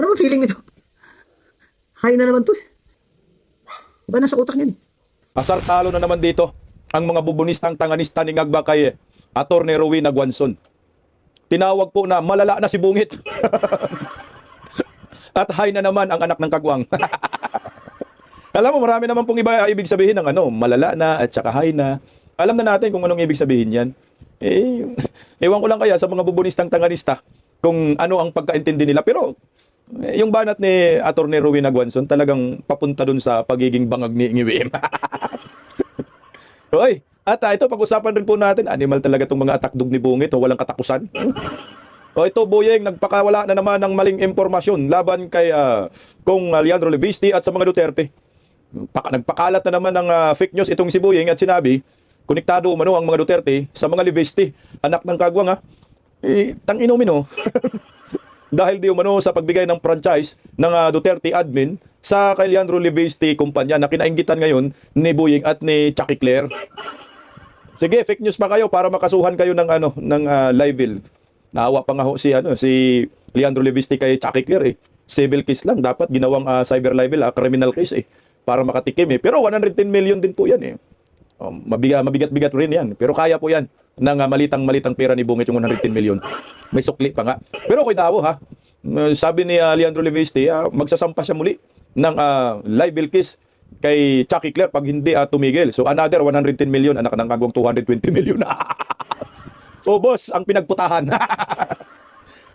Ano ba feeling nito? High na naman to eh. Iba na sa utak niyan eh. Asar talo na naman dito ang mga bubunistang tanganista ni Ngagba kay Attorney Rowena Guanzon. Tinawag po na malala na si Bungit. At high na naman ang anak ng kagwang. Alam mo, marami naman pong ibig sabihin ng malala na at saka high na. Alam na natin kung anong ibig sabihin yan. Ewan ko lang kaya sa mga bubunistang tanganista kung ano ang pagkaintindi nila. Pero yung banat ni Attorney Rowena Guanzon talagang papunta dun sa pagiging bangag ni Ngiwim. Hoy, at ito pag-usapan rin po natin, animal talaga itong mga atakdog ni Bungit o walang katapusan. O ito, Boyeng, nagpakawala na naman ng maling impormasyon laban kay kung Leandro Levisti at sa mga Duterte. Nagpakalat na naman ng fake news itong si Boyeng at sinabi, konektado umano ang mga Duterte sa mga Levisti. Anak ng kagwang tang inumin Dahil di umano sa pagbigay ng franchise ng Duterte admin sa kay Leandro Levisti kumpanya na kinainggitan ngayon ni Boyeng at ni Chucky Claire. Sige, fake news pa kayo para makasuhan kayo ng libel. Naawa pa nga si Leandro Levisti kay Chucky Claire Civil case lang, dapat ginawang cyber libel, criminal case para makatikim Pero 110 million din po yan mabigat-bigat rin yan. Pero kaya po yan ng malitang pera ni Bungit yung 110 million. May sukli pa nga. Pero okay daw sabi ni Leandro Levisti, magsasampa siya muli ng libel case kay Chucky Claire pag hindi tumigil. So another 110 million, anak ng kagwang 220 million. So boss, ang pinagputahan.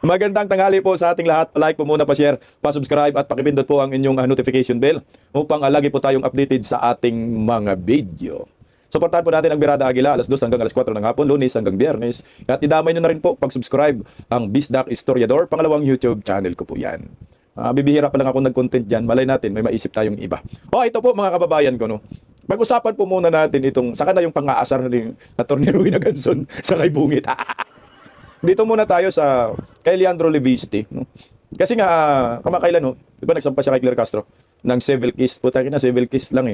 Magandang tanghali po sa ating lahat. Like po muna, pa-share, pa-subscribe at pakipindot po ang inyong notification bell upang lagi po tayong updated sa ating mga video. Suportahan po natin ang Birada Aguila, alas 2 hanggang alas 4 ng hapon, Lunes hanggang Biyernes. At idamay nyo na rin po pag-subscribe ang Bisdak Historiador, pangalawang YouTube channel ko po yan. Bibihira pa lang ako nag-content dyan. Malay natin, may maisip tayong iba. Ito po mga kababayan ko. Pag-usapan po muna natin saka na yung pang-aasar ni Attorney Rowena Guanzon sa kay Bungit. Dito muna tayo kay Leandro Levisti. Kasi nga, kamakailan, di ba nagsampa siya kay Claire Castro ng civil case. Puta na, civil case lang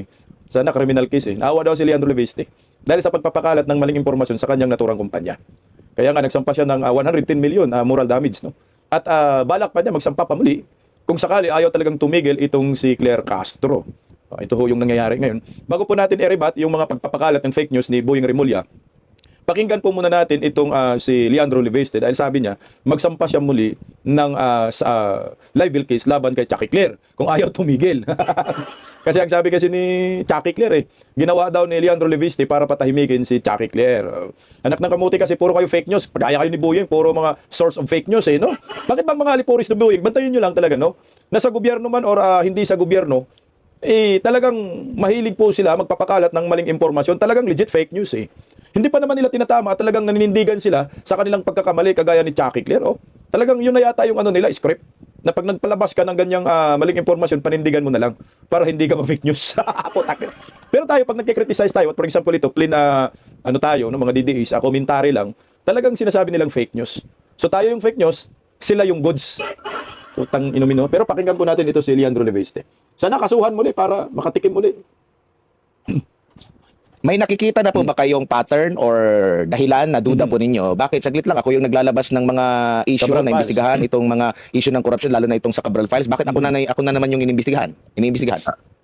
Sana criminal case Naawa daw si Leandro Levisti dahil sa pagpapakalat ng maling impormasyon sa kanyang naturang kumpanya. Kaya nga nagsampa siya ng 110 million moral damage. At balak pa niya magsampa pa muli kung sakali ayaw talagang tumigil itong si Claire Castro. Ito yung nangyayari ngayon. Bago po natin i-rebat yung mga pagpapakalat ng fake news ni Boyeng Remulla, pakinggan po muna natin itong si Leandro Levisti dahil sabi niya magsampa siya muli ng libel case laban kay Chucky Claire kung ayaw tumigil. Kasi ang sabi kasi ni Chucky Claire ginawa daw ni Leandro Levisti para patahimikin si Chucky Claire. Anak ng kamuti kasi puro kayo fake news. Pagaya kayo ni Boyeng, puro mga source of fake news no? Bakit bang mga alipuris ni Boyeng? Bantayin nyo lang talaga Nasa gobyerno man or hindi sa gobyerno, talagang mahilig po sila magpapakalat ng maling impormasyon. Talagang legit fake news Hindi pa naman nila tinatama at talagang naninindigan sila sa kanilang pagkakamali kagaya ni Chucky Claire. Talagang yun na yata yung nila, script. Na pag nagpalabas ka ng ganyang maling impormasyon, panindigan mo na lang para hindi ka ma-fake news. Pero tayo, pag nagkikriticize tayo, at for example ito, plain tayo, mga DDEs, commentary lang, talagang sinasabi nilang fake news. So tayo yung fake news, sila yung goods. Putang inumin Pero pakinggan po natin ito si Leandro Levisti. Sana kasuhan muli para makatikim muli. May nakikita na po ba kayong pattern or dahilan na duda po ninyo? Bakit? Saglit lang, ako yung naglalabas ng mga issue Cabral na imbestigahan, itong mga issue ng corruption, lalo na itong sa Cabral Files. Bakit ako na naman yung iniimbestigahan?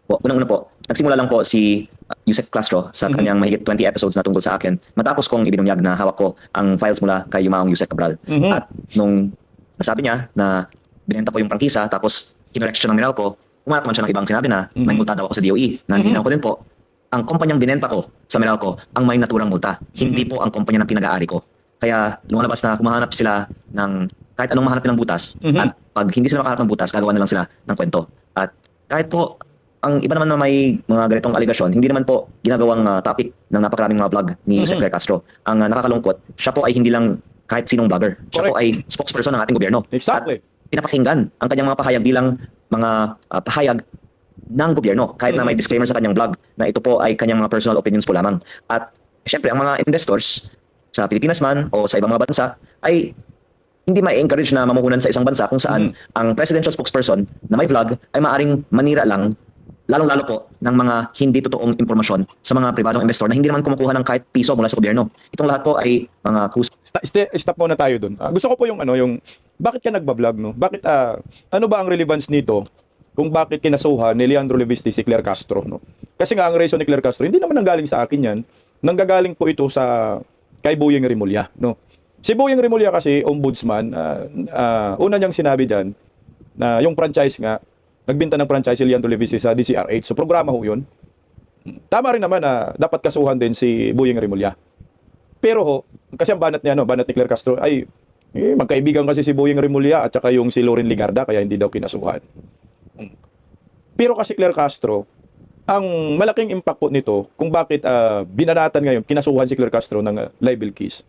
Unang-una po, nagsimula lang po si Yusek Castro sa kanyang mahigit 20 episodes na tungkol sa akin. Matapos kong ibinunyag na hawak ko ang files mula kay Yumaong Yusek Cabral. At nung nasabi niya na binenta ko yung prangkisa, tapos kinorek siya ng Meralco, umarap man siya ng ibang sinabi na may multa daw ako sa DOE. Nandiyan ko din po, ang kumpanyang binenta ko sa Meralco ang may naturang multa, hindi po ang kumpanya na pinag-aari ko. Kaya lumalabas na kumahanap sila ng kahit anong mahanap nilang butas, at pag hindi sila makahanap ng butas, gagawa na lang sila ng kwento. At kahit po, ang iba naman na may mga ganitong aligasyon, hindi naman po ginagawang topic ng napakaraming mga vlog ni Yusek Castro. Ang nakakalungkot, siya po ay hindi lang kahit sinong vlogger. Siya po ay spokesperson ng ating gobyerno. Exactly. At pinapakinggan ang kanyang mga pahayag bilang mga pahayag ng gobyerno, kahit na may disclaimer sa kanyang blog na ito po ay kanyang mga personal opinions po lamang. At syempre, ang mga investors sa Pilipinas man o sa ibang mga bansa ay hindi ma-encourage na mamuhunan sa isang bansa kung saan ang presidential spokesperson na may vlog ay maaring manira lang lalong-lalo po ng mga hindi totoong impormasyon sa mga pribadong investor na hindi naman kumukuha ng kahit piso mula sa gobyerno. Itong lahat po ay mga Stop muna tayo dun. Gusto ko po yung bakit ka nagbablog, no? Bakit, ano ba ang relevance nito kung bakit kinasuhan ni Leandro Levisti si Claire Castro, no? Kasi nga ang reason ni Claire Castro, hindi naman nanggaling sa akin yan. Nanggagaling po ito kay Boyeng Rimulya, no? Si Boyeng Rimulya kasi, ombudsman, una niyang sinabi dyan, na yung franchise nga, nagbinta ng franchise si Leandro Levisti sa DCRH. So programa ho yun. Tama rin naman na dapat kasuhan din si Boyeng Rimulya. Pero ho, kasi ang banat niya, banat ni Claire Castro, ay magkaibigan kasi si Boyeng Rimulya at saka yung si Loren Ligarda, kaya hindi daw kinasuhan. Pero kasi Claire Castro, ang malaking impact po nito kung bakit binanatan ngayon, kinasuhan si Claire Castro ng libel case.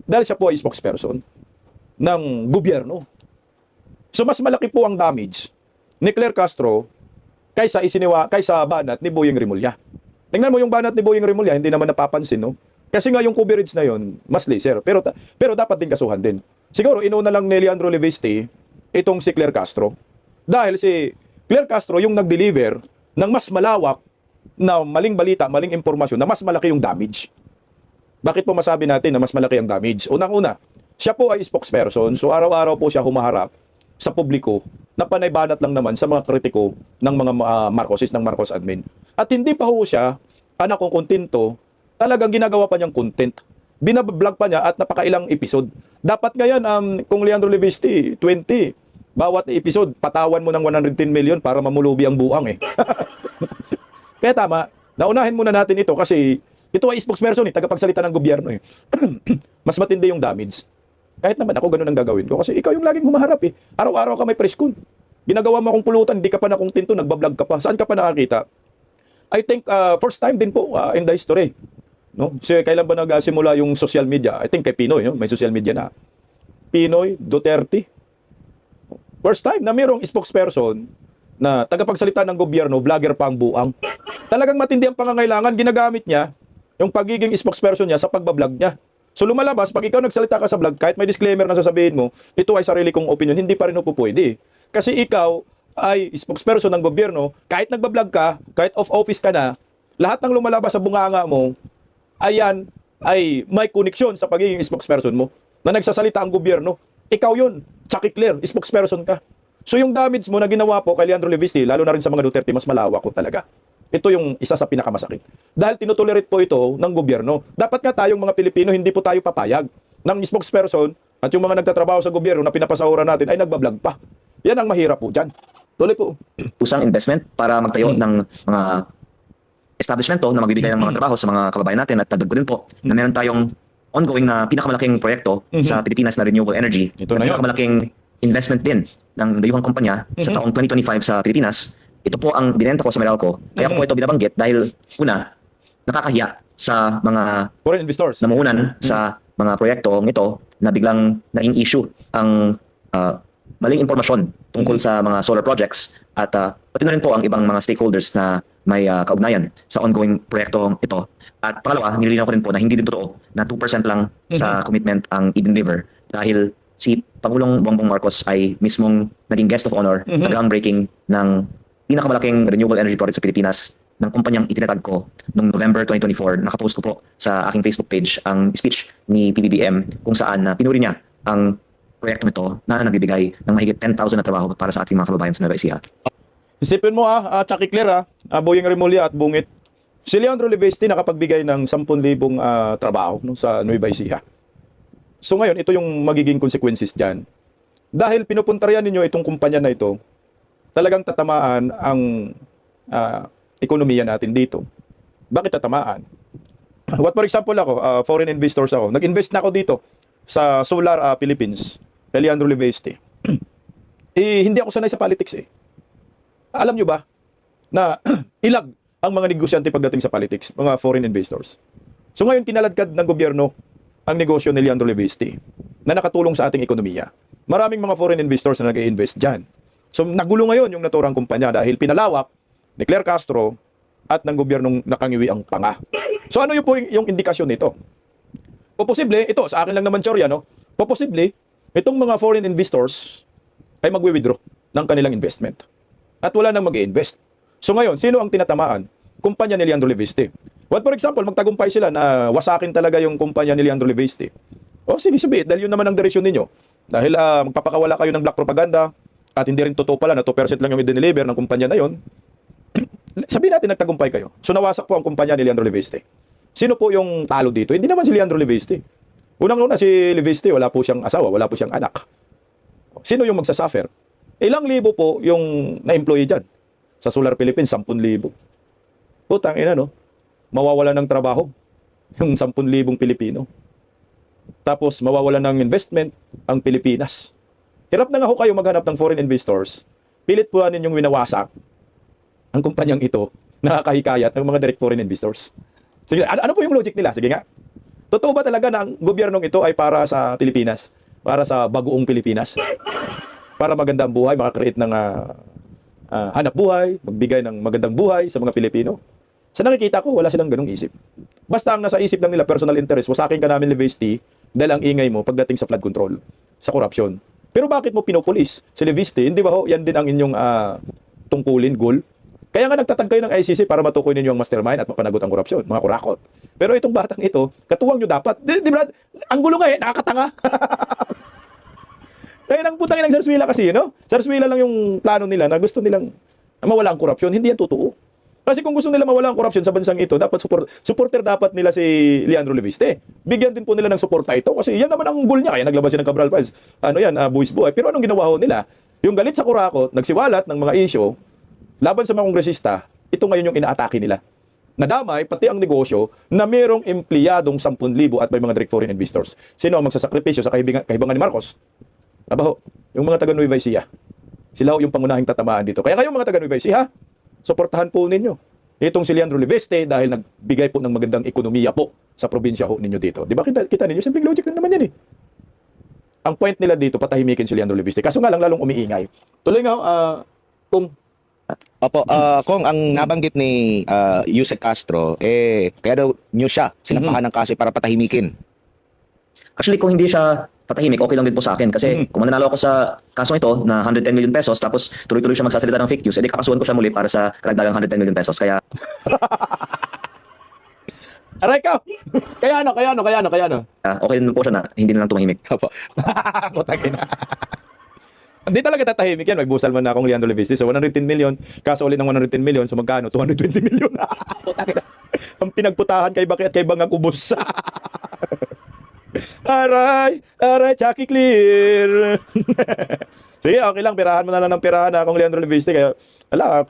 Dahil siya po ay spokesperson ng gobyerno. So mas malaki po ang damage ni Claire Castro kaysa banat ni Boyeng Rimulya. Tingnan mo yung banat ni Boyeng Rimulya, hindi naman napapansin, no? Kasi nga yung coverage na yon mas laser. Pero dapat din kasuhan din. Siguro inuna lang ni Leandro Levisti itong si Claire Castro. Dahil si Claire Castro yung nag-deliver ng mas malawak na maling balita, maling impormasyon na mas malaki yung damage. Bakit po masabi natin na mas malaki ang damage? Unang-una, siya po ay spokesperson, so araw-araw po siya humaharap sa publiko na panaybanat lang naman sa mga kritiko ng mga Marcoses, ng Marcos admin. At hindi pa ho siya, anak kong kontento, talagang ginagawa pa niyang content. Binablog pa niya at napakailang episode. Dapat ngayon, kung Leandro Levisti, 20, bawat episode, patawan mo ng 110 million para mamulubi ang buang eh. Kaya tama, naunahin muna natin ito kasi ito ay spokesperson tagapagsalita ng gobyerno eh. Mas matindi yung damage. Kahit naman ako ganun ang gagawin ko kasi ikaw yung laging humaharap eh. Araw-araw ka may press con. Ginagawa mo akong pulutan, hindi ka pa nakontento, nagbablog ka pa. Saan ka pa nakakita? I think first time din po in the history. No? So, kailan ba nagsimula yung social media? I think kay Pinoy, no? May social media na. Pinoy, Duterte. First time na mayroong spokesperson na tagapagsalita ng gobyerno, vlogger pa ang buang. Talagang matindi ang pangangailangan, ginagamit niya yung pagiging spokesperson niya sa pagbablog niya. So lumalabas, pag ikaw nagsalita ka sa vlog, kahit may disclaimer na sasabihin mo, ito ay sarili kong opinion, hindi pa rin po pwede. Kasi ikaw ay spokesperson ng gobyerno, kahit nagbablog ka, kahit off-office ka na, lahat ng lumalabas sa bunganga mo, ayan, ay may koneksyon sa pagiging spokesperson mo, na nagsasalita ang gobyerno. Ikaw yun, Chucky Claire, spokesperson ka. So yung damage mo na ginawa po kay Leandro Levisti, lalo na rin sa mga Duterte, mas malawak ko talaga. Ito yung isa sa pinakamasakit. Dahil tinutolerate po ito ng gobyerno. Dapat nga tayong mga Pilipino, hindi po tayo papayag ng spokesperson at yung mga nagtatrabaho sa gobyerno na pinapasahuran natin ay nagbablog pa. Yan ang mahirap po dyan. Tuloy po. usang investment para magtayo ng mga establishment na magbibigay ng mga trabaho sa mga kababayan natin at dagdag ko din po na meron tayong ongoing na pinakamalaking proyekto sa Pilipinas na renewable energy. Ito na yun. Pinakamalaking investment din ng dayuhang kumpanya sa taong 2025 sa Pilipinas. Ito po ang binenta ko sa Meralco. Kaya ko po ito binabanggit dahil una, nakakahiya sa mga Foreign investors. namuhunan sa mga proyektong ito na biglang naging issue ang maling impormasyon tungkol sa mga solar projects at pati na rin po ang ibang mga stakeholders na may kaugnayan sa ongoing proyektong ito. At pangalawa, nililinaw ko rin po na hindi din totoo na 2% lang sa commitment ang i-deliver dahil si Pangulong Bongbong Marcos ay mismong naging guest of honor sa groundbreaking ng pinakamalaking renewable energy project sa Pilipinas ng kumpanyang itinatag ko noong November 2024. Nakapost ko po sa aking Facebook page ang speech ni PBBM kung saan pinuri niya ang proyekto nito na nagbibigay ng mahigit 10,000 na trabaho para sa ating mga kababayan sa Nueva Ecija. Isipin mo Chucky Claire Boyeng Rimulya at Bungit. Si Leandro Levisti nakapagbigay ng 10,000 trabaho sa Nueva Ecija. So ngayon, ito yung magiging consequences dyan. Dahil pinupuntaryan ninyo itong kumpanya na ito, talagang tatamaan ang ekonomiya natin dito. Bakit tatamaan? What for example ako, foreign investors ako. Nag-invest na ako dito sa Solar Philippines, kay Leandro Levisti. Hindi ako sanay sa politics eh. Alam nyo ba na ilag ang mga negosyante pagdating sa politics, mga foreign investors. So ngayon, kinaladkad ng gobyerno ang negosyo ni Leandro Levisti na nakatulong sa ating ekonomiya. Maraming mga foreign investors na nag-i-invest dyan. So nagulo ngayon yung naturang kumpanya dahil pinalawak ni Claire Castro at ng gobyernong nakangiwi ang panga. So ano yung indikasyon nito? Posible, ito sa akin lang naman teorya, no? Posible, itong mga foreign investors ay magwi-withdraw ng kanilang investment. At wala nang mag-i-invest. So ngayon, sino ang tinatamaan? Kumpanya ni Leandro Leviste. What for example, magtagumpay sila na wasakin talaga yung kumpanya ni Leandro Leviste. O sige, sabi, dahil yun naman ang direksyon ninyo. Dahil magpapakawala kayo ng black propaganda at hindi rin totoo pala na 2% lang yung i-deliver ng kumpanya na yon. Sabihin natin nagtagumpay kayo. So nawasak po ang kumpanya ni Leandro Leviste. Sino po yung talo dito? Hindi naman si Leandro Leviste. Unang-una si Leviste, wala po siyang asawa, wala po siyang anak. Sino yung magsasuffer? Ilang libo po yung na-employee dyan? Sa Solar Philippines, 10,000. Putang ina, no? Mawawala ng trabaho yung 10,000 Pilipino. Tapos mawawala ng investment ang Pilipinas. Hirap na nga ho kayo maghanap ng foreign investors. Pilit po ninyong winawasak ang kumpanyang ito, nakakahikayat ng mga direct foreign investors. Sige, ano po yung logic nila? Sige nga. Totoo ba talaga na ang gobyernong ito ay para sa Pilipinas? Para sa bagoong Pilipinas? Para maganda ang buhay, makakreate ng hanap buhay, magbigay ng magandang buhay sa mga Pilipino? Sa nakikita ko, wala silang ganung isip. Basta ang nasa isip lang nila, personal interest. Wasakin ka namin, Leviste, dahil ang ingay mo pagdating sa flood control, sa korupsyon. Pero bakit mo pinopulis si Leviste? Hindi ba ho, yan din ang inyong tungkulin, goal? Kaya nga nagtatag kayo ng ICC para matukoy ninyo ang mastermind at mapanagot ang korupsyon, mga kurakot. Pero itong batang ito, katuwang nyo dapat. Di ba? Ang gulo nga nakakatanga. Kaya nang putangin ng Sarswila kasi, no? Sarswila lang yung plano nila na gusto nilang mawala ang korupsyon. Hindi yan totoo. Kasi kung gusto nila mawala ang korupsyon sa bansang ito, dapat supporter dapat nila si Leandro Leviste. Bigyan din po nila ng suporta ito kasi yan naman ang goal niya. Kaya naglabas siya ng Cabral Files. Buwis buhay. Pero anong ginawa ho nila? Yung galit sa kurakot, nagsiwalat ng mga issue laban sa mga kongresista, ito ngayon yung inaatake nila. Nadamay, pati ang negosyo na mayroong empleyadong 10,000 at may mga direct foreign investors. Sino ang magsasakripisyo sa kahibangan ni Marcos? Abaho, yung mga taga Nueva Ecija. Sila ho yung pangunahing tatamaan dito. Kaya kayong mga taga Nueva Ecija, suportahan po ninyo itong si Leandro Leviste dahil nagbigay po ng magandang ekonomiya po sa probinsya ho ninyo dito. Di ba kita ninyo? Simpleng logic lang naman yan eh. Ang point nila dito, patahimikin si Leandro Leviste. Kaso nga lang lalong umiingay. Tuloy nga, kung Opo, kung ang nabanggit ni Yusek Castro, kaya daw nyo siya sinampahan ng kaso para patahimikin. Actually, kung hindi siya patahimik, okay lang din po sa akin. Kasi kung mananalo ako sa kaso ito na 110 million pesos, tapos tuloy-tuloy siya magsasalita ng fake news, edi kakasuhan ko siya muli para sa karagdagang 110 million pesos. Kaya, aray ka! Kaya ano? okay din po siya na hindi na lang tumahimik. Opo. Putangin na. Hindi talaga tatahimik yan. May busal man na akong Leandro Leviste. So 110 million, kaso ulit ng 110 million, so magkano? 220 million. Putangin na. Ang pinagputahan kay Bakit at kay Bangang ubos. Aray, Chucky Clear. Sige, okay lang, pirahan mo na lang ng pirahan akong Leandro Leviste. Kaya,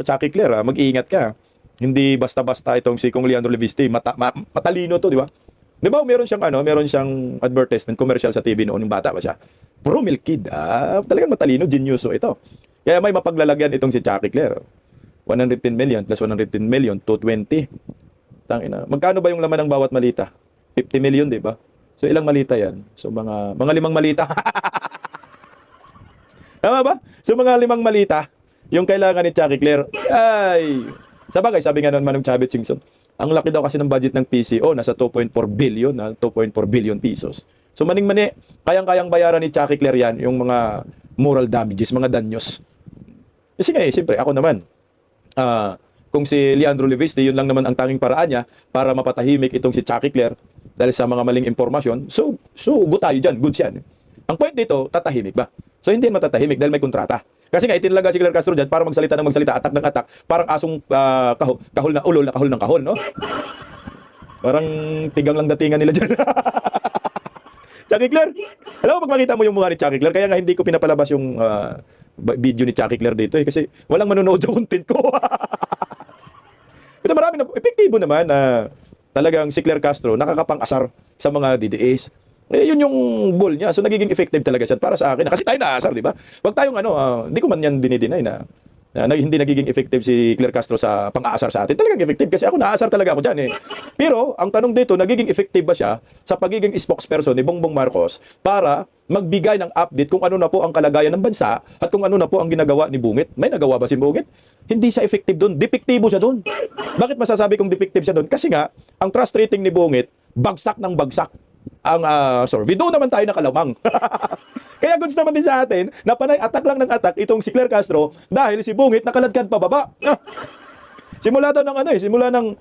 Chucky Clear, mag-iingat ka. Hindi basta-basta itong si Kong Leandro Leviste. Matalino to, di ba? Di ba, meron siyang advertisement, commercial sa TV noon, yung bata pa siya. Puro milk kid, talagang matalino, genius ito. Kaya may mapaglalagyan itong si Chucky Clear. 110 million plus 110 million, 220. Tangina. Magkano ba yung laman ng bawat malita? 50 million, di ba? So ilang malita yan? So mga 5 malita. Tama ba? So mga 5 malita, yung kailangan ni Chucky Clear. Ay, sabagay, sabi nga naman Manong Chavez Singson, ang laki daw kasi ng budget ng PCO, nasa 2.4 billion, 2.4 billion pesos. So maning-mani, kayang-kayang bayaran ni Chucky Clear yan, yung mga moral damages, mga danyos. Kasi nga siyempre, ako naman, kung si Leandro Leviste, yun lang naman ang tanging paraan niya para mapatahimik itong si Chucky Clear dahil sa mga maling impormasyon. So good tayo dyan, goods yan. Ang point dito, tatahimik ba? So hindi matatahimik dahil may kontrata. Kasi nga itinalaga si Claire Castro dyan para magsalita ng magsalita, atak ng atak, parang asong kahol na ulol na kahol ng kahol, no? Parang tigang lang datingan nila dyan. Chucky Clear! Alam mo, pag makita mo yung mukha ni Chucky Clear, kaya nga hindi ko pinapalabas yung video ni Chucky Clear dito kasi walang manonood sa content ko. Ito marami na, epektibo naman na talagang si Claire Castro nakakapang-asar sa mga DDAs. Yun yung goal niya. So nagiging effective talaga siya para sa akin. Kasi tayo naasar, di ba? Wag tayong hindi ko man yan dinideny na hindi nagiging effective si Claire Castro sa pang-aasar sa atin. Talagang effective kasi ako naasar talaga ako dyan eh. Pero ang tanong dito, nagiging effective ba siya sa pagiging spokesperson ni Bongbong Marcos para magbigay ng update kung ano na po ang kalagayan ng bansa at kung ano na po ang ginagawa ni Bungit? May nagawa ba si Bungit? Hindi siya effective doon. Depektibo siya doon. Bakit masasabi kong depektive siya doon? Kasi nga, ang trust rating ni Bungit, bagsak ng bagsak ang survey. Doon naman tayo nakalamang. Kaya goods naman din sa atin na panay atak lang ng atak itong si Claire Castro dahil si Bungit nakaladkad pababa. Simula daw ng simula ng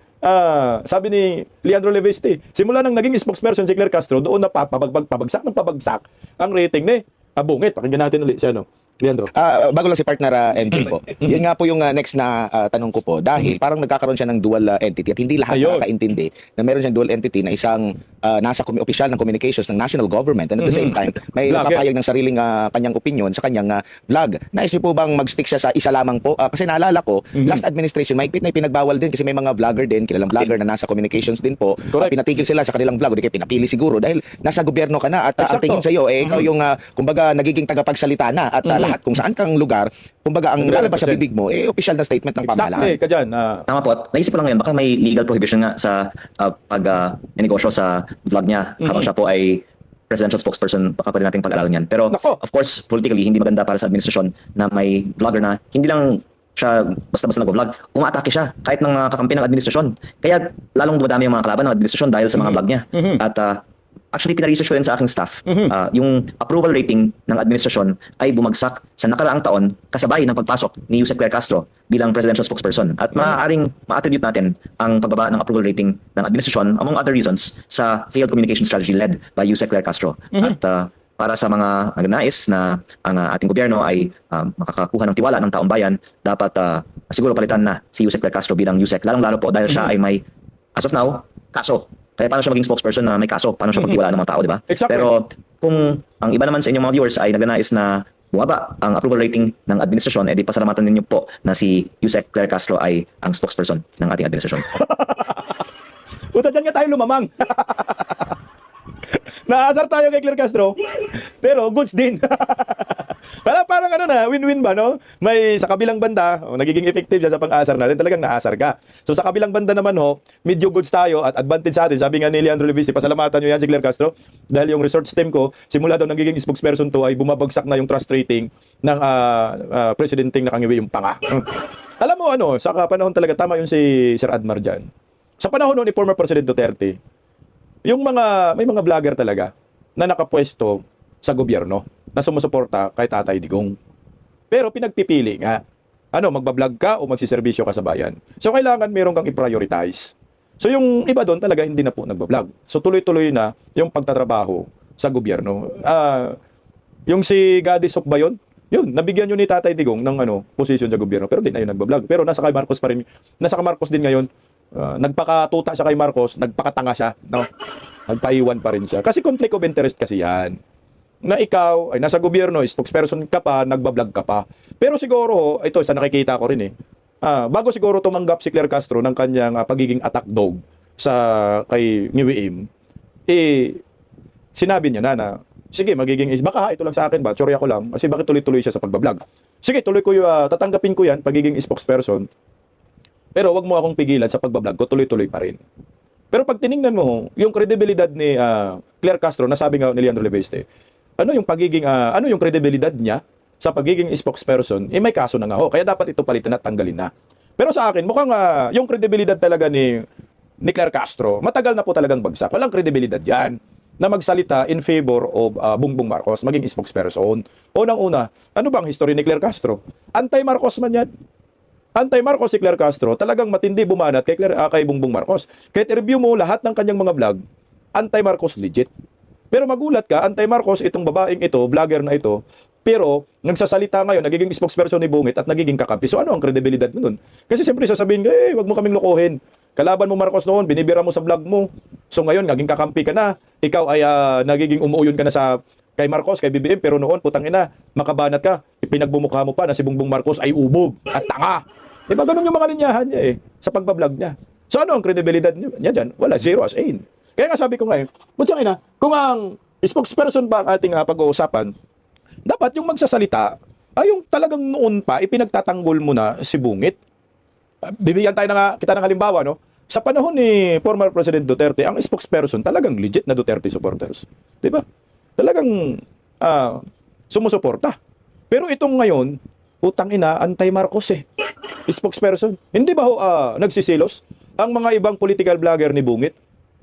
sabi ni Leandro Leveste, simula ng naging spokesperson si Claire Castro, doon na pabagsak ng pabagsak ang rating ni Bungit. Pakinggan natin ulit si Leandro. Bago lang si partner NJ po. Yun nga po yung next na tanong ko po. Dahil parang nagkakaroon siya ng dual entity at hindi lahat Ayun. nakakaintindi na meron siyang dual entity na isang nasa opisyal ng communications ng national government and at the same time may Vlogger. napapayag ng sariling kanyang opinion sa kanyang vlog. Nais niyo po bang mag-stick siya sa isa lamang po? Kasi naalala ko, last administration, mahigpit na ipinagbawal din kasi may mga vlogger din, kilalang vlogger na nasa communications din po. Correct. Pinatigil sila sa kanilang vlog o di kaya pinapili siguro dahil nasa gobyerno ka na at ang Eksakto. tingin sa iyo ikaw yung kumbaga nagiging tagapagsalita na at lahat kung saan kang lugar, kumbaga ang lalabas sa 100%. bibig mo opisyal na statement ng Exactly, pamahalaan. ka dyan. Tama po. At naisip ko lang ngayon, baka may legal prohibition nga sa pag-negosyo sa vlog niya habang siya po ay presidential spokesperson. Baka pa rin natin pag-aralan yan. Pero Nako. of course, politically, hindi maganda para sa administrasyon na may vlogger na hindi lang siya basta-basta nag-vlog, umaatake siya kahit ng mga kakampi ng administrasyon. Kaya lalong dumadami yung mga kalaban ng administrasyon dahil sa mga vlog niya. At actually, pina-research ko rin sa aking staff. Yung approval rating ng administrasyon ay bumagsak sa nakaraang taon kasabay ng pagpasok ni Yusek Claire Castro bilang presidential spokesperson. At maaaring ma-attribute natin ang pagbaba ng approval rating ng administrasyon, among other reasons, sa failed communication strategy led by Yusek Claire Castro. At para sa mga nagnais na ang ating gobyerno ay makakakuha ng tiwala ng taong bayan, dapat siguro palitan na si Yusek Claire Castro bilang Yusek. Lalong-lalo po dahil siya ay may, as of now, kaso. Kaya paano siya maging spokesperson na may kaso? Paano siya pagtiwalaan ng mga tao, di ba? Exactly. Pero kung ang iba naman sa inyong mga viewers ay nagnanais na bumaba ang approval rating ng administrasyon, edi pasalamatan ninyo po na si Yusek Claire Castro ay ang spokesperson ng ating administrasyon. Puta, dyan nga tayo lumamang. Naasar tayo kay Claire Castro, pero goods din. Parang win-win ba, no? May sa kabilang banda, nagiging effective siya sa pang-asar natin, talagang naasar ka. So sa kabilang banda naman medyo goods tayo at advantage sa atin. Sabi nga ni Leandro Leviste, pasalamatan nyo yan si Claire Castro dahil yung research team ko, simula daw nagiging spokesperson to ay bumabagsak na yung trust rating ng presidenting nakangiwi yung panga. Alam mo sa panahon talaga, tama yun si Sir Admar dyan. Sa panahon ni former President Duterte, may mga vlogger talaga na nakapwesto sa gobyerno na sumusuporta kay Tatay Digong. Pero pinagpipili nga, magbablog ka o magsiservisyo ka sa bayan. So kailangan meron kang i-prioritize. So yung iba doon talaga hindi na po nagbablog. So tuloy-tuloy na yung pagtatrabaho sa gobyerno. Yung si Gadis Sok ba yun, nabigyan yun ni Tatay Digong ng posisyon sa gobyerno, pero di na yun nagbablog. Pero nasa kay Marcos pa rin. Nasa kay Marcos din ngayon. Nagpakatuta siya kay Marcos, nagpakatanga siya, nagpaiwan pa rin siya. Kasi conflict of interest kasi yan. Na ikaw ay nasa gobyerno, spokesperson ka pa, nagbablog ka pa. Pero siguro, ito sa nakikita ko rin bago siguro tumanggap si Claire Castro ng kanyang pagiging attack dog sa kay Ngiwiim, sinabi niya na sige, baka ito lang sa akin ba, tsorya ko lang, kasi bakit tuloy-tuloy siya sa pagbablog. Sige, tuloy ko tatanggapin ko yan, pagiging spokesperson. Pero wag mo akong pigilan sa pagbablog ko, tuloy-tuloy pa rin. Pero pag tiningnan mo, yung kredibilidad ni Claire Castro, nasabi nga ni Leandro Leveste, yung kredibilidad niya sa pagiging spokesperson, may kaso na nga Kaya dapat ito palitan at tanggalin na. Pero sa akin, mukhang yung kredibilidad talaga ni Claire Castro, matagal na po talagang bagsak. Walang kredibilidad yan na magsalita in favor of Bongbong Marcos, maging spokesperson. Unang-una, ano bang history ni Claire Castro? Anti-Marcos man yan. Anti-Marcos si Claire Castro, talagang matindi bumanat kay Bongbong Marcos. Kahit review mo lahat ng kanyang mga vlog, anti-Marcos legit. Pero magulat ka, anti-Marcos itong babaeng ito, vlogger na ito, pero nagsasalita ngayon, nagiging spokesperson ni Bungit at nagiging kakampi. So ano ang kredibilidad mo nun? Kasi siyempre sasabihin ka, wag mo kaming lokohin. Kalaban mo Marcos noon, binibira mo sa vlog mo. So ngayon, naging kakampi ka na. Ikaw ay nagiging umuuyon ka na sa kay Marcos, kay BBM, pero noon, putang ina, makabanat ka. Ipinagbumukha mo pa na si Bongbong Marcos ay ubog at tanga. Diba ganun yung mga linyahan niya sa pagbablog niya. So ano ang kredibilidad niya dyan? Wala, zero as in. Kaya nga sabi ko ngayon, butsang ina, kung ang spokesperson ba ang ating pag-uusapan, dapat yung magsasalita, ay yung talagang noon pa, ipinagtatanggol mo na si Bungit. Bibigyan tayo kita ng halimbawa, no? Sa panahon ni former President Duterte, ang spokesperson talagang legit na Duterte supporters. Diba? Talagang sumusuporta. Pero itong ngayon, utang ina, anti-Marcos spokesperson. Hindi ba nagsisilos ang mga ibang political vlogger ni Bungit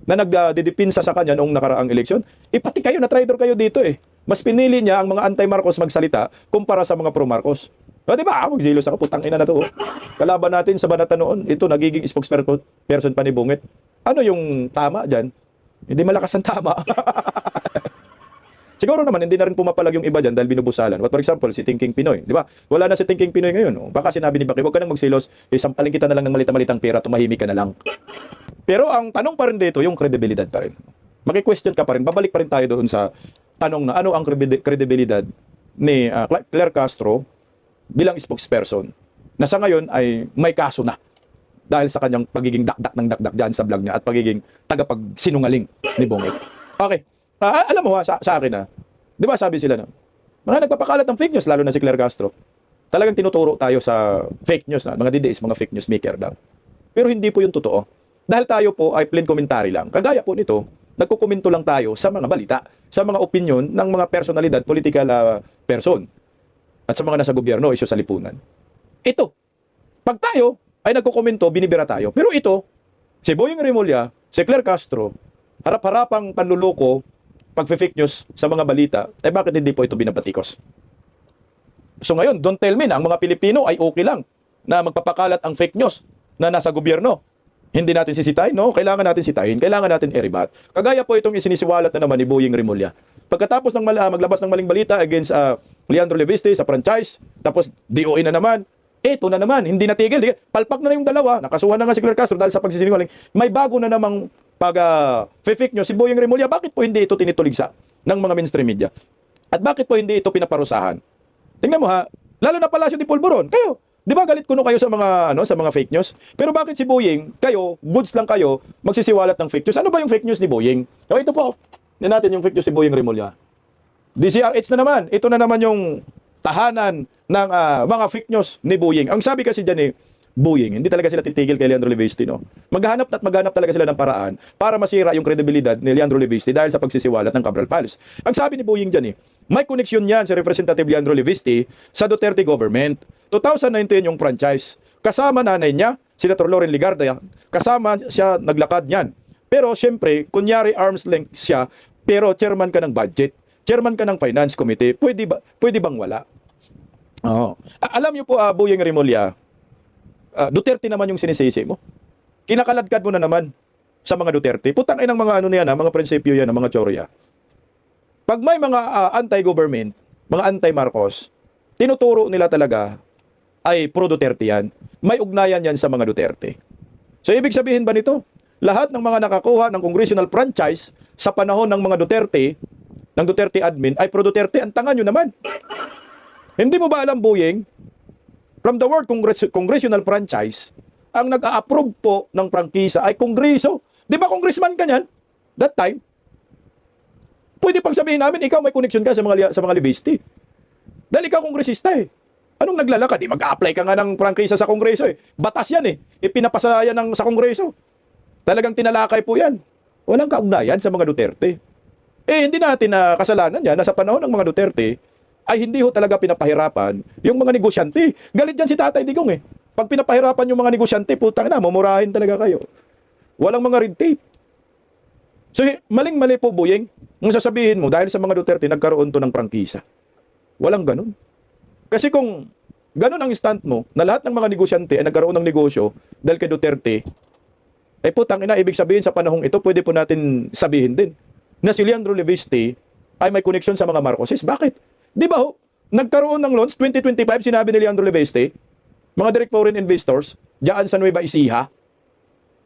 na nagdidipinsa sa kanya noong nakaraang eleksyon? Pati kayo, na traitor kayo dito Mas pinili niya ang mga anti-Marcos magsalita kumpara sa mga pro-Marcos. O, di ba? Magsilos ako, putang ina na to. Kalaban natin sa banata noon, ito, nagiging spokesperson pa ni Bungit. Ano yung tama dyan? Hindi malakas ang tama. Siguro naman, hindi na rin pumapalag yung iba dyan dahil binubusalan. What, for example, si Thinking Pinoy. Di ba? Wala na si Thinking Pinoy ngayon. Oh. Baka sinabi ni Baki, huwag ka nang magsilos, sampalin kita na lang ng malita-malitang pera, tumahimik ka na lang. Pero ang tanong pa rin dito, yung credibility pa rin. Maki-question ka pa rin, babalik pa rin tayo doon sa tanong na ano ang credibility ni Claire Castro bilang spokesperson na sa ngayon ay may kaso na dahil sa kanyang pagiging dakdak ng dakdak dyan sa vlog niya at pagiging tagapagsinungaling ni Bungit. Okay. Alam mo sa akin di ba sabi sila na, mga nagpapakalat ng fake news, lalo na si Claire Castro, talagang tinuturo tayo sa fake news na, mga DDS, mga fake news maker daw. Pero hindi po yung totoo. Dahil tayo po ay plain commentary lang. Kagaya po nito, nagkukomento lang tayo sa mga balita, sa mga opinion ng mga personalidad, political person, at sa mga nasa gobyerno, isyo sa lipunan. Ito, pag tayo ay nagkukomento, binibira tayo. Pero ito, si Boyeng Remulla, si Claire Castro, harap-harapang panluloko, pag-fake news sa mga balita, bakit hindi po ito binabatikos? So ngayon, don't tell me na ang mga Pilipino ay okay lang na magpapakalat ang fake news na nasa gobyerno. Hindi natin sisitahin, no? Kailangan natin sitahin, kailangan natin i-rebat. Kagaya po itong isinisiwalat na naman ni Boyeng Remulla. Pagkatapos ng maglabas ng maling balita against Leandro Leviste sa franchise, tapos DOE na naman, ito na naman, hindi natigil. Palpak na yung dalawa, nakasuhan na nga si Claire Castro dahil sa pagsisinungaling. May bago na namang fake news si Boyeng Remulla. Bakit po hindi ito tinituligsa ng mga mainstream media? At bakit po hindi ito pinaparusahan? Tingnan mo ha, lalo na Palacio de Polvoron, kayo, di ba galit kuno kayo sa mga fake news? Pero bakit si Boyeng, kayo, goods lang kayo, magsisiwalat ng fake news? Ano ba yung fake news ni Boyeng? O ito po, yan natin yung fake news si Boyeng Remulla. DCRH na naman, ito na naman yung tahanan ng mga fake news ni Boyeng. Ang sabi kasi dyan Boyeng, hindi talaga sila titigil kay Leandro Leviste, no? Maghanap talaga sila ng paraan para masira yung kredibilidad ni Leandro Leviste dahil sa pagsisiwalat ng Cabral Files. Ang sabi ni Boyeng dyan may koneksyon yan si Representative Leandro Leviste sa Duterte government. 2019 yung franchise. Kasama nanay niya, Senator Loren Ligarda, kasama siya naglakad niyan. Pero syempre, kunyari arm's length siya, pero chairman ka ng budget, chairman ka ng finance committee, pwede bang wala? Oh. Alam niyo po, Boyeng Remulla, Duterte naman yung sinisisi mo. Kinakaladkad mo na naman sa mga Duterte. Putang inang mga mga prinsipyo yan, mga tsorya. Pag may mga anti-government, mga anti-Marcos, tinuturo nila talaga ay pro-Duterte yan. May ugnayan yan sa mga Duterte. So, ibig sabihin ba nito? Lahat ng mga nakakuha ng congressional franchise sa panahon ng mga Duterte, ng Duterte admin, ay pro-Duterte. Ang tanga nyo naman. Hindi mo ba alam, Boyeng, from the word congressional franchise, ang nag-a-approve po ng prangkisa ay Kongreso. Di ba congressman ka niyan? That time. Pwede pang sabihin namin, ikaw may connection ka sa mga Leviste. Dahil ikaw kongresista Anong naglalakad? Mag-a-apply ka nga ng prangkisa sa Kongreso Batas yan Ipinapasa yan sa Kongreso. Talagang tinalakay po yan. Walang kaugnayan sa mga Duterte. Hindi natin na kasalanan yan na sa panahon ng mga Duterte, ay hindi talaga pinapahirapan yung mga negosyante. Galit dyan si Tatay Digong Pag pinapahirapan yung mga negosyante, putang na, mamurahin talaga kayo. Walang mga red tape. So, maling-mali po, Boyeng. Ang sasabihin mo, dahil sa mga Duterte, nagkaroon to ng prangkisa. Walang ganun. Kasi kung ganun ang stand mo, na lahat ng mga negosyante ay nagkaroon ng negosyo dahil kay Duterte, putang ina, ibig sabihin sa panahong ito, pwede po natin sabihin din na si Leandro Leviste ay may koneksyon sa mga Marcoses. Bakit? Di ba nagkaroon ng launch 2025, sinabi ni Leandro Leviste, mga direct foreign investors, diyan sa Nueva Ecija,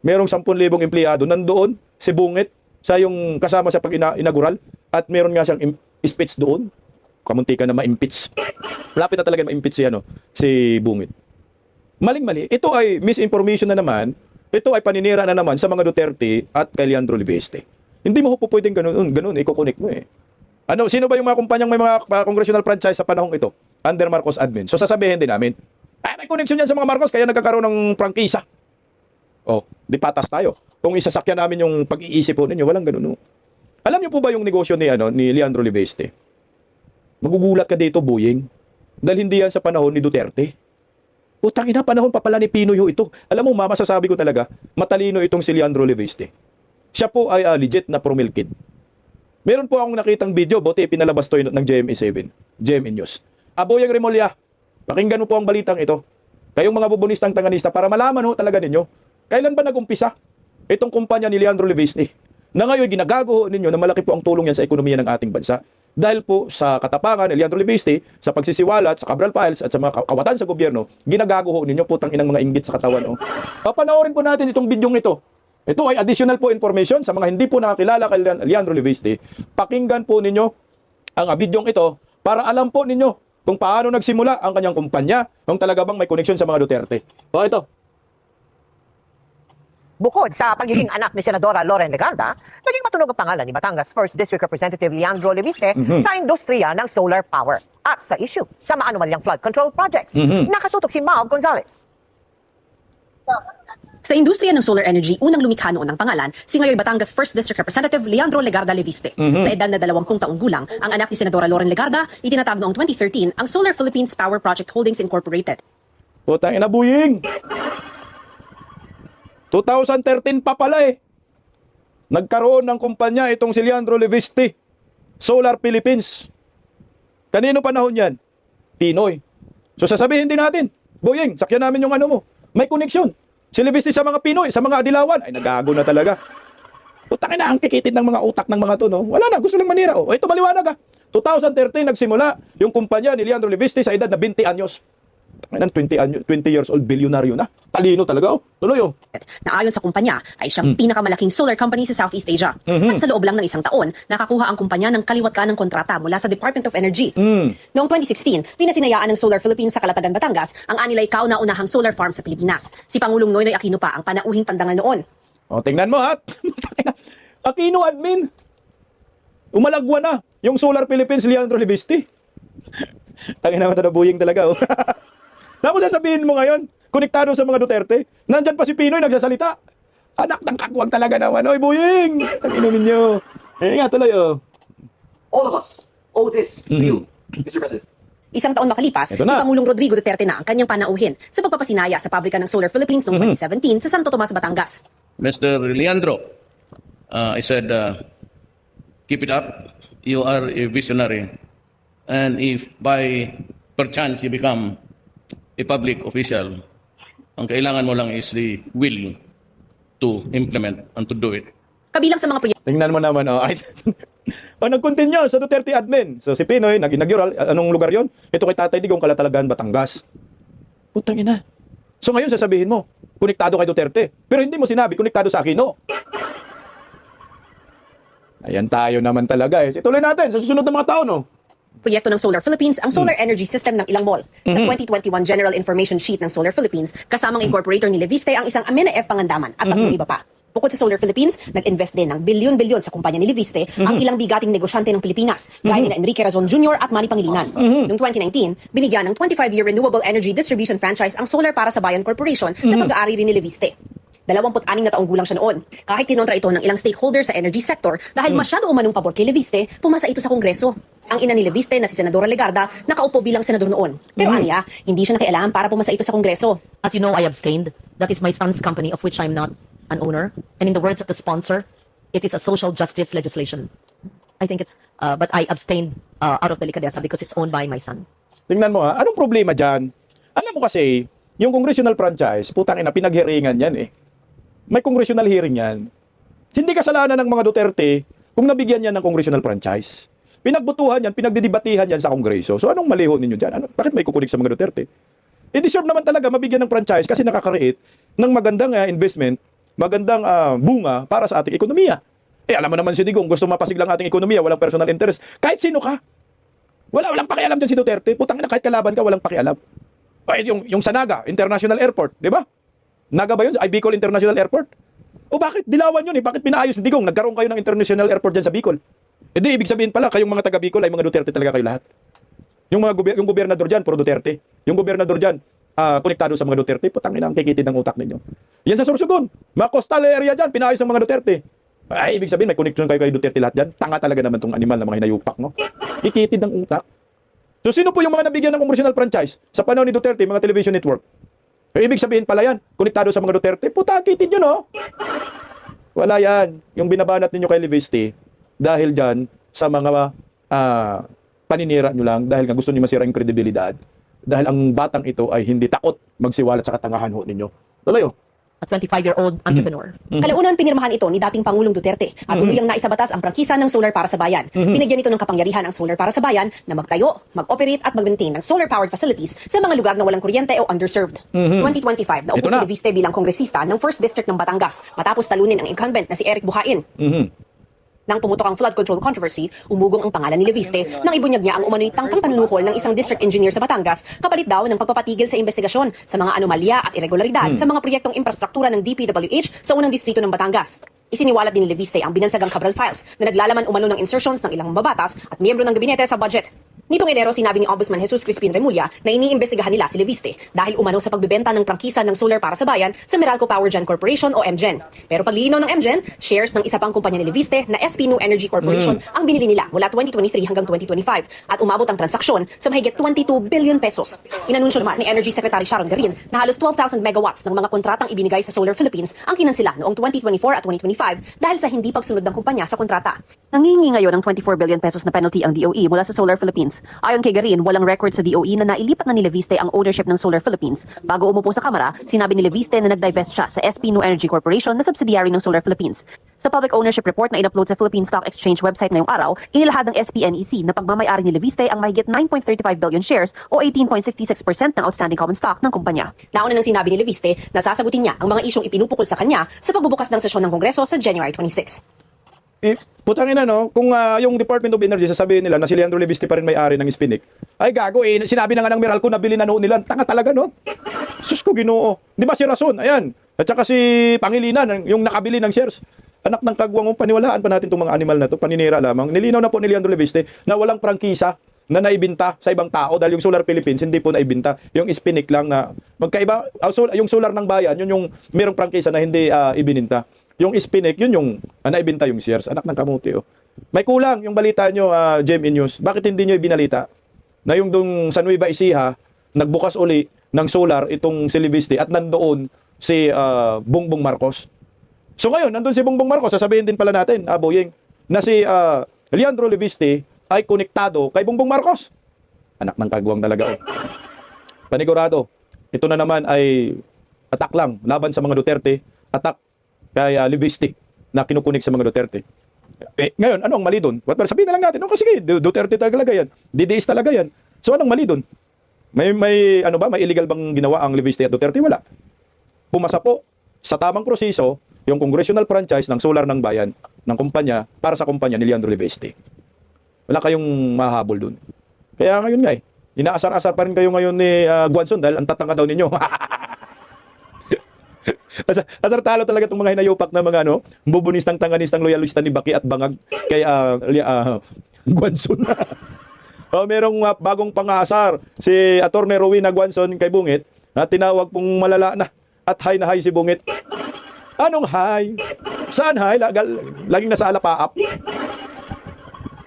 merong 10,000 empleyado, nandoon si Bungit sa yung kasama sa pag-inaugural at meron nga siyang speech doon. Kamunti ka na ma-impeach. Lapit na talaga ma-impeach si Bungit. Maling-mali. Ito ay misinformation na naman. Ito ay paninira na naman sa mga Duterte at kay Leandro Leviste. Hindi mo po pwedeng ganun, i-connect mo sino ba yung mga kumpanyang may mga congressional franchise sa panahong ito? Under Marcos admin. So sasabihin din namin, may connection yan sa mga Marcos kaya nagkakaroon ng prangkisa. Di patas tayo. Kung isasakyan namin yung pag-iisip po ninyo, walang ganun. Alam niyo po ba yung negosyo ni Leandro Leviste? Magugulat ka dito, Boyeng. Dahil hindi yan sa panahon ni Duterte. Putang ina, panahon pa pala ni Pinoy ito. Alam mo, masasabi ko talaga, matalino itong si Leandro Leviste. Siya po ay legit na promilkid. Meron po akong nakitang video, buti pinalabas to ng GMA7, GMA News. Boyeng Remulla, Pakinggan mo po ang balitang ito. Kayong mga bubunistang tanganista para malaman ho talaga ninyo, kailan ba nag-umpisa itong kumpanya ni Leandro Levisti na ngayon ginagago ninyo na malaki po ang tulong yan sa ekonomiya ng ating bansa. Dahil po sa katapangan ni Leandro Levisti, sa pagsisiwalat, sa Cabral Files at sa mga kawatan sa gobyerno, ginagago ho ninyo putang inang mga inggit sa katawan. Oh. Papanoorin po natin itong bidyong ito. Ito ay additional po information sa mga hindi po nakakilala kay Leandro Levisti. Pakinggan po ninyo ang bidyong ito para alam po ninyo kung paano nagsimula ang kanyang kumpanya, kung talaga bang may koneksyon sa mga Duterte. O ito. Bukod sa pagiging anak ni Senadora Loren Legarda, naging matunog ang pangalan ni Batangas 1st District Representative Leandro Leviste sa industriya ng solar power at sa issue sa maanumalyang flood control projects. Nakatutok si Mauv Gonzales. Sa industriya ng solar energy, unang lumikha noon ng pangalan, si ngayon Batangas 1st District Representative Leandro Legarda Leviste. Sa edad na 20 taong gulang, ang anak ni Senadora Loren Legarda, itinatag noong 2013 ang Solar Philippines Power Project Holdings Incorporated. Putang ina buying. 2013 pa pala eh. Nagkaroon ng kumpanya itong si Leandro Levisti, Solar Philippines. Kanino panahon yan? Pinoy. So sasabihin din natin, Boyeng, sakyan namin yung ano mo. May koneksyon. Si Levisti sa mga Pinoy, sa mga Adilawan, ay nagago na talaga. Putang ina, ang kikitid ng mga utak ng mga to, no? Wala na, gusto lang manira. O, ito maliwanag 2013 nagsimula yung kumpanya ni Leandro Levisti sa edad na 20 anyos. 20 years old, bilyonaryo na. Talino talaga, oh. Tuloy, oh. Na ayon sa kumpanya, ay siyang pinakamalaking solar company sa Southeast Asia. At sa loob lang ng isang taon, nakakuha ang kumpanya ng kaliwat ng kontrata mula sa Department of Energy. Noong 2016, pinasinayaan ng Solar Philippines sa Calatagan, Batangas ang anilay kauna-unahang solar farm sa Pilipinas. Si Pangulong Noynoy Aquino pa ang panauhing pandangal noon. O, tingnan mo, ha? Aquino admin. Umalagwa na yung Solar Philippines Leandro Levisti. Tangin naman ito na buying talaga, oh. Tapos sasabihin mo ngayon, konektado sa mga Duterte, nandyan pa si Pinoy nagsasalita. Anak ng kakwag talaga naman, oy, buying! Tangin ninyo. Eh nga, tuloy, oh. All of us owe this to you, Mr. President. Isang taon makalipas, Ito si na. Pangulong Rodrigo Duterte na ang kanyang panauhin sa pagpapasinaya sa pabrika ng Solar Philippines noong 2017 sa Santo Tomas, Batangas. Mr. Leandro, I said, keep it up. You are a visionary. And if by perchance you become a public official, ang kailangan mo lang is the will to implement and to do it. Kabilang sa mga proyekto Tingnan mo naman, oh. Ay, o, nag-continue sa Duterte admin. So, si Pinoy, nag-inaugural. Anong lugar yon? Ito kay Tatay Digong, Kalatalagan, Batangas. Putang ina. So, ngayon sasabihin mo, konektado kay Duterte. Pero hindi mo sinabi, konektado sa Aquino. Ayan tayo naman talaga eh. Ituloy natin sa susunod na mga taon, no? proyekto ng Solar Philippines ang solar energy system ng ilang mall. Sa 2021 General Information Sheet ng Solar Philippines, kasamang incorporator ni Leviste ang isang Amena F. Pangandaman at tatlong iba pa. Bukod sa Solar Philippines, nag-invest din ng bilyon-bilyon sa kumpanya ni Leviste ang ilang bigating negosyante ng Pilipinas, gaya ni Enrique Razon Jr. at Manny Pangilinan. Noong 2019, binigyan ng 25-year renewable energy distribution franchise ang Solar para sa Bayan Corporation na pag-aari rin ni Leviste. 26 na taong gulang siya noon. Kahit kinontra ito ng ilang stakeholders sa energy sector dahil masyado umanong pabor kay Leviste, pumasa ito sa Kongreso. Ang ina ni Leviste na si Senadora Legarda nakaupo bilang senador noon. Pero aniya, hindi siya nakialam para pumasa ito sa Kongreso. As you know, I abstained. That is my son's company, of which I'm not an owner. And in the words of the sponsor, it is a social justice legislation. I think it's, but I abstained out of delicadeza because it's owned by my son. Tingnan mo ha, anong problema dyan? Alam mo kasi, yung congressional franchise, putang ina, pinaghiringan yan eh. May congressional hearing yan. Hindi kasalanan ng mga Duterte kung nabigyan yan ng congressional franchise. Pinagbutuhan yan, pinagdidibatihan yan sa Kongreso. So anong maliho ninyo dyan? Bakit may kukulik sa mga Duterte? I-deserve naman talaga mabigyan ng franchise kasi nakaka-create ng magandang investment, magandang bunga para sa ating ekonomiya. Eh alam mo naman si Digong, gusto mapasiglang ating ekonomiya, walang personal interest. Kahit sino ka. Walang pakialam dyan si Duterte. Putang ina, kahit kalaban ka, walang pakialam. Ay, yung sa Naga International Airport, di ba? Naga ba yun? Ay, Bicol International Airport? O bakit? Dilawan yun eh. Bakit pinaayos ni Digong? Nagkaroon kayo ng International Airport dyan sa Bicol. Hindi, ibig sabihin pala, kayong mga taga Bicol ay mga Duterte talaga kayo lahat. Yung yung gobernador dyan, puro Duterte. Yung gobernador dyan, konektado sa mga Duterte, putang ina ang kikitid ng utak ninyo. Yan sa Sorsogon, mga coastal area dyan, pinaayos ng mga Duterte. Ay, ibig sabihin, may connection kayo kay Duterte lahat dyan. Tanga talaga naman tong animal na mga hinayupak, no? Kikitid ng utak. So, sino po yung mga nabigyan ng congressional franchise sa panahon ni Duterte, mga television network? So, ibig sabihin pala yan, konektado sa mga Duterte, puta, kitid yun, no? Wala yan. Yung binabanat ninyo kay Leviste, dahil dyan, sa mga paninira nyo lang, dahil nga gusto nyo masira yung kredibilidad. dahil ang batang ito ay hindi takot magsiwalat sa katangahan ho ninyo. Tuloy, A 25-year-old entrepreneur. Kalaunan, pinirmahan ito ni dating Pangulong Duterte at tuluyang naisabatas ang prangkisa ng solar para sa bayan. Binigyan ito ng kapangyarihan ang solar para sa bayan na magtayo, mag-operate at mag-maintain ng solar-powered facilities sa mga lugar na walang kuryente o underserved. 2025, naupo Ito si na. Leviste bilang kongresista ng 1st District ng Batangas matapos talunin ang incumbent na si Eric Buhain. Nang pumutok ang flood control controversy, umugong ang pangalan ni Leviste nang ibunyag niya ang umano'y tangkang panunukol ng isang district engineer sa Batangas kapalit daw ng pagpapatigil sa investigasyon sa mga anomalya at irregularidad sa mga proyektong infrastruktura ng DPWH sa unang distrito ng Batangas. Isiniwalat din ni Leviste ang binansagang Cabral Files na naglalaman umano ng insertions ng ilang mababatas at miyembro ng gabinete sa budget. Nitong Enero, sinabi ni Ombudsman Jesus Crispin Remulla na iniimbestigahan nila si Leviste dahil umano sa pagbebenta ng prangkisa ng solar para sa bayan sa Meralco Power Gen Corporation o MGen. Pero paglilinaw ng MGen, shares ng isa pang kumpanya ni Leviste na SP New Energy Corporation ang binili nila mula 2023 hanggang 2025 at umabot ang transaksyon sa mahigit 22 billion pesos. Inanunsyo naman ni Energy Secretary Sharon Garin na halos 12,000 megawatts ng mga kontratang ibinigay sa Solar Philippines ang kinansela noong 2024 at 2025 dahil sa hindi pagsunod ng kumpanya sa kontrata. Nangingi ngayon ng 24 billion pesos na penalty ang DOE mula sa Solar Philippines. Ayon kay Garin, walang record sa DOE na nailipat na ni Leviste ang ownership ng Solar Philippines. Bago umupo sa Kamara, sinabi ni Leviste na nag-divest siya sa SP New Energy Corporation na subsidiary ng Solar Philippines. Sa public ownership report na in-upload sa Philippine Stock Exchange website ngayong araw, inilahad ng SPNEC na pagmamayari ni Leviste ang mahigit 9.35 billion shares o 18.66% ng outstanding common stock ng kumpanya. Nauna nang sinabi ni Leviste na sasagutin niya ang mga isyong ipinupukol sa kanya sa pagbubukas ng sesyon ng Kongreso sa January 26. Putangin na, no? Kung yung Department of Energy sasabihin nila na si Leandro Leviste pa rin may-ari ng Spinik, ay gago, sinabi na nga ng Meralco na bili na noon nila. Tanga talaga, no? Sus ko, Ginoo. Di ba si Rason? Ayan. At saka si Pangilinan, yung nakabili ng shares. Anak ng kagwang, paniwalaan pa natin itong mga animal na to, paninira lamang. Nilinaw na po ni Leandro Leviste na walang prangkisa na naibinta sa ibang tao dahil yung Solar Philippines hindi po naibinta. Yung Spinik lang na magkaiba. Yung solar ng bayan, yun yung merong prangkisa na hindi ibininta. Yung Spinik, yun yung naibinta yung shares. Anak ng kamuti, oh. May kulang yung balita nyo, GMA News. Bakit hindi nyo ibinalita na yung dung sa Nueva Ecija, nagbukas uli ng solar itong si Leviste at nandoon si Bongbong Marcos. So ngayon, nandun si Bongbong Marcos, sasabihin din pala natin, Boyeng, na si Leandro Leviste ay konektado kay Bongbong Marcos. Anak ng kagwang talaga, oh. Panigurado, ito na naman ay atak lang laban sa mga Duterte, atak kay Leviste na kinukunik sa mga Duterte. Ngayon, ano ang mali doon? Sabihin na lang natin, sige, Duterte talaga yan. DDS talaga yan. So anong mali doon? May illegal bang ginawa ang Leviste at Duterte? Wala. Pumasa po sa tamang proseso yung congressional franchise ng solar ng bayan, ng kumpanya, para sa kumpanya ni Leandro Leviste. Wala kayong mahabol doon. Kaya ngayon nga inaasar-asar pa rin kayo ngayon ni Guanzon dahil ang tatanga daw ninyo. Asar talo talaga itong mga hinayupak na mga bubunistang, tanganistang, loyalista ni Baki at Bangag kay Guanzon. Merong bagong pangasar si Attorney Rowena Guanzon kay Bungit na tinawag pong malala na at high na high si Bungit. Anong high? Saan high? Laging nasa alapaap.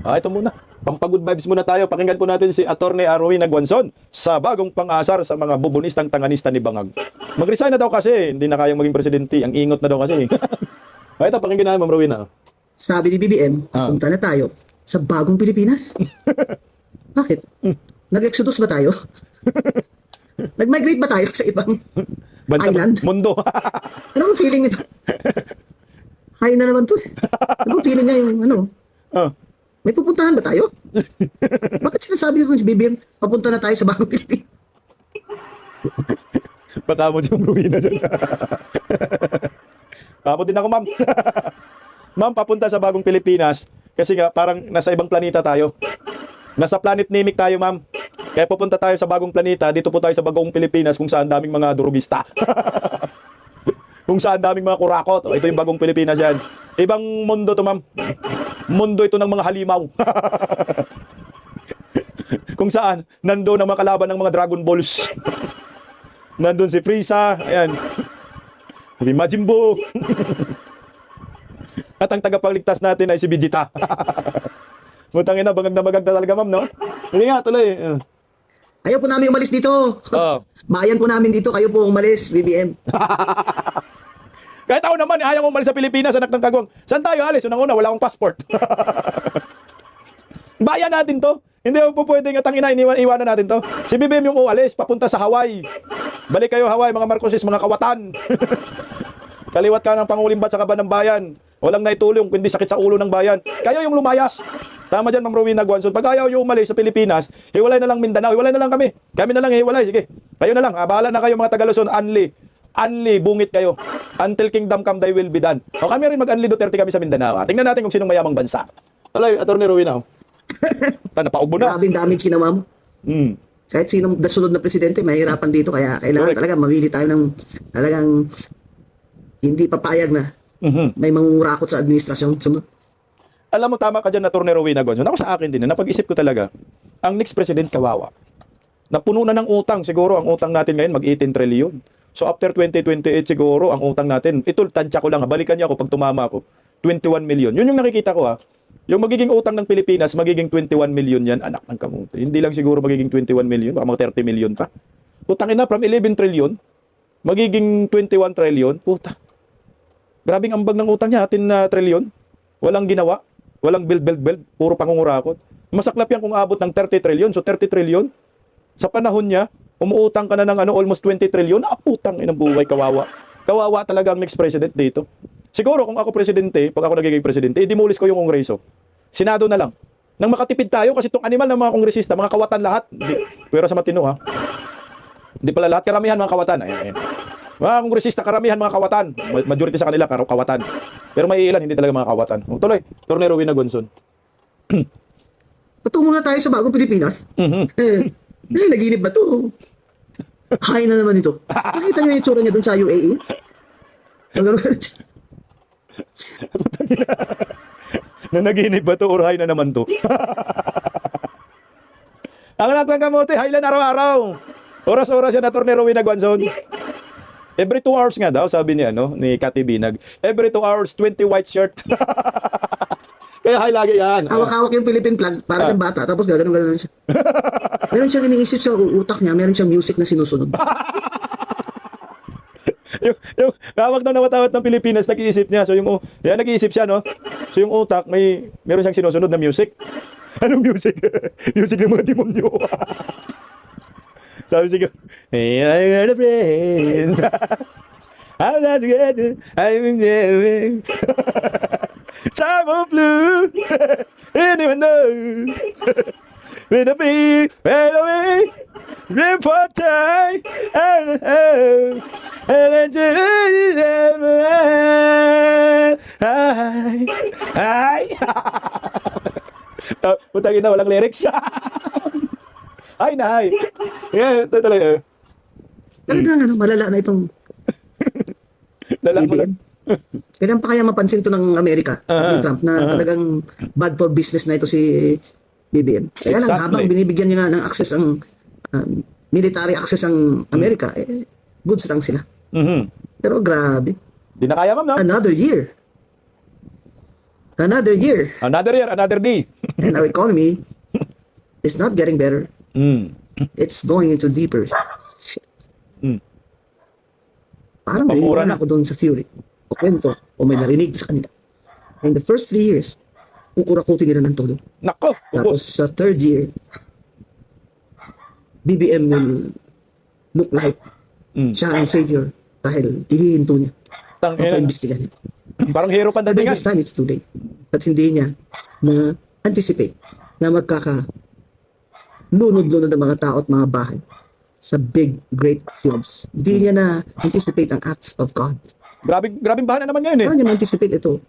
Ito muna. Pampagood vibes muna tayo. Pakinggan po natin si Attorney Rowena Guanzon sa bagong pangasar sa mga bubunistang tanganista ni Bangag. Mag-resign na daw kasi. Hindi na kayang maging presidente. Ang ingot na daw kasi. Ito, pakinggan na, Ma'am Rowena. Sabi ni BBM, punta na tayo sa bagong Pilipinas. Bakit? Nag-exodus ba tayo? Nag-migrate ba tayo sa ibang island? Mundo. Ano bang feeling nito? High na naman to. Ano bang feeling niya yung may pupuntahan ba tayo? Bakit sinasabi nito si BBM, papunta na tayo sa bagong Pilipinas? Baka mo si Ma'am Rowena dyan. Kapot din ako, ma'am. Ma'am, papunta sa bagong Pilipinas kasi nga parang nasa ibang planeta tayo. Nasa planet Nimic tayo, ma'am. Kaya pupunta tayo sa bagong planeta, dito po tayo sa bagong Pilipinas kung saan daming mga durugista. Kung saan daming mga kurakot. Ito yung bagong Pilipinas yan. Ibang mundo to, ma'am. Mundo ito ng mga halimaw. Kung saan, nandoon ang mga kalaban ng mga Dragon Balls. Nandun si Frieza, ayan. Si Majin Buu. At ang tagapagligtas natin ay si Vegeta. Mutangin na bagag na talaga, ma'am, no? Hindi nga, tuloy. Ayaw po namin umalis dito. Bayan po namin dito, kayo po umalis, BBM. Kahit ako naman, ayaw umalis sa Pilipinas, anak ng kagwang. Saan tayo alis? Unang-una, wala akong passport. Bayan natin to. Hindi mo po pwedeng tangina, iwanan natin to. Si BBM yung ualis, papunta sa Hawaii. Balik kayo Hawaii, mga Marcoses, mga kawatan. Kaliwat ka ng Pangulimbat sa kaban ng bayan. Walang naitulong, kundi sakit sa ulo ng bayan. Kayo yung lumayas. Tama dyan, Ma'am Rowena Guanzon. Pag ayaw yung umalis sa Pilipinas, hiwalay na lang Mindanao, hiwalay na lang kami. Kami na lang hiwalay, sige. Kayo na lang, bahala na kayo mga Taga-Luzon, Anli, bungit kayo. Until kingdom come, thy will be done. O kami rin mag-Anli Duterte kami sa Mindanao. Tingnan natin kung sinong mayamang bansa. Talay, Atty. Rowena. Napaubo na. Grabing damage ginawa mo. Kahit sinong nasunod na presidente, mahirapan dito. Kaya kailangan Correct. talaga mamili tayo ng talagang hindi papayag na may mangungurakot sa administrasyon. Sunod. Alam mo, tama ka dyan, Atty. Rowena Guanzon. Ako sa akin din, napag-isip ko talaga, ang next president kawawa. Napuno na ng utang. Siguro, ang utang natin ngayon, mag-18 trillion. So, after 2028, siguro, ang utang natin, ito, tansya ko lang, balikan niya ako pag tumama ako, 21 million. Yun yung nakikita ko, ha. Yung magiging utang ng Pilipinas, magiging 21 million yan, anak ng kamuti. Hindi lang siguro magiging 21 million, baka mga 30 million pa. Utangin na, from 11 trillion, magiging 21 trillion, puta. Grabing ambag ng utang niya, atin na trillion. Walang ginawa, walang build, puro pangungurakot. Masaklap yan kung abot ng 30 trillion, so 30 trillion. Sa panahon niya, umuutang ka na ng almost 20 trillion, putang inang buhay, kawawa. Kawawa talaga ang next president dito. Siguro kung ako presidente, pag ako nagiging presidente, i-demolish ko yung Kongreso. Senado na lang. Nang makatipid tayo kasi itong animal ng mga kongresista, mga kawatan lahat. Pero sa matino ha. Hindi pala lahat, karamihan mga kawatan. Ayan. Mga kongresista, karamihan mga kawatan. Majority sa kanila, kawatan. Pero may ilan, hindi talaga mga kawatan. Tuloy, Atty. Rowena Guanzon. Patungo na tayo sa bagong Pilipinas. Naginip ba to? Hay na naman ito. Nakita niyo yung tsura niya dun sa UAE? Na naginip ba to or hay na naman to? Ang anak ng kamote, hay lang araw-araw. Oras-oras yan, Atty. Rowena Guanzon. Every 2 hours nga daw, sabi niya, ni Cathy Binag. Every 2 hours, 20 white shirt. Kaya hay lagi yan. Hawak-hawak yung Philippine flag para siyang bata. Tapos gano'n siya. Meron siyang iniisip sa utak niya. Meron siyang music na sinusunod. yung hawak na nawatawat ng Pilipinas, nag-iisip niya. So yan, nag-iisip siya, no? So yung utak, meron siyang sinusunod na music. Anong music? Music ng mga demonyo. Sabi siguro, hey, I got a friend. I'm not together. I'm in time of blue. Anyone know? With a bee, right away. Rip for time. And hi. Putangin na, walang lyrics. Ay na, ay. Yeah, ito talaga. Talagang malala na itong Lala mo BBM. lang. Kailan pa kaya mapansin to ng Amerika, ni Trump, na talagang bad for business na ito si BBM. Kaya lang, Exactly. habang binibigyan niya nga ng access ang military access ang Amerika, goods lang sila. Pero grabe. Di na kaya, ma'am, no? Another year. Another year, another day. And our economy is not getting better. It's going into deeper shit. Parang Napamura nalilina na. ako doon sa theory o kwento o may narinig sa kanila. In the first 3 years, kukurakutin nila ng todo. Nako, Tapos ubos. sa third year, BBM will look like siya ang savior dahil ihihinto niya. Mapaimbestigan niya. Parang hero But by pandatingan. this time, it's too late. At hindi niya na-anticipate na lunod-lunod ang mga tao at mga bahay sa big, great fields. Hindi niya na-anticipate ang acts of God. Grabing bahana naman ngayon, Paano niya ma-anticipate ito?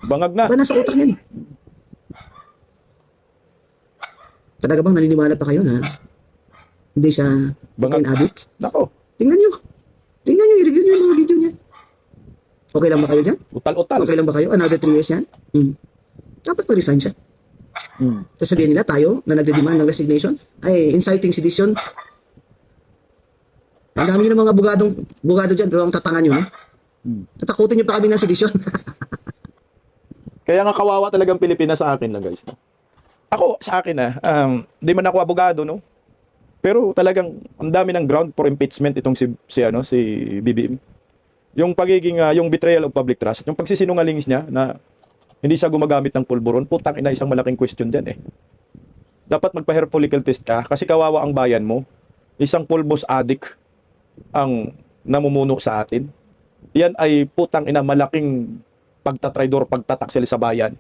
Bangag na. Ba, nasa utak niya. Talaga bang naniniwala pa kayo na hindi siya cocaine addict? Nako, Tingnan niyo, i-review niyo yung mga video niya. Okay lang ba kayo dyan? utal-utal. Okay lang ba kayo? Another 3 years yan? Dapat mag-resign siya. Sasabihin nila tayo na nagde-demand ng resignation ay inciting sedition. Ang dami ng mga bugado dyan, pero ang tatangan nyo, no? Tatakutin nyo pa kami ng sedition. Kaya nga kawawa talagang Pilipinas sa akin lang, guys. No? Ako, sa akin di man ako abogado, no? Pero talagang ang dami ng ground for impeachment itong si BBM. Yung pagiging, yung betrayal of public trust, yung pagsisinungaling niya na Hindi siya gumagamit ng pulburon. Putang ina, isang malaking question dyan eh. Dapat magpa-hair follicle test ka kasi kawawa ang bayan mo. Isang pulbos addict ang namumuno sa atin. Yan ay putang ina malaking pagtatraidor, pagtataksil sa bayan.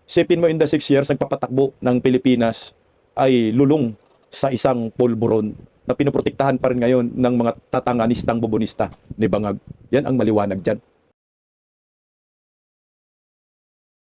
Sipin mo in the 6 years, nagpapatakbo ng Pilipinas ay lulong sa isang pulburon na pinoprotektahan pa rin ngayon ng mga tatanganistang bubunista ni Bangag. Yan ang maliwanag dyan.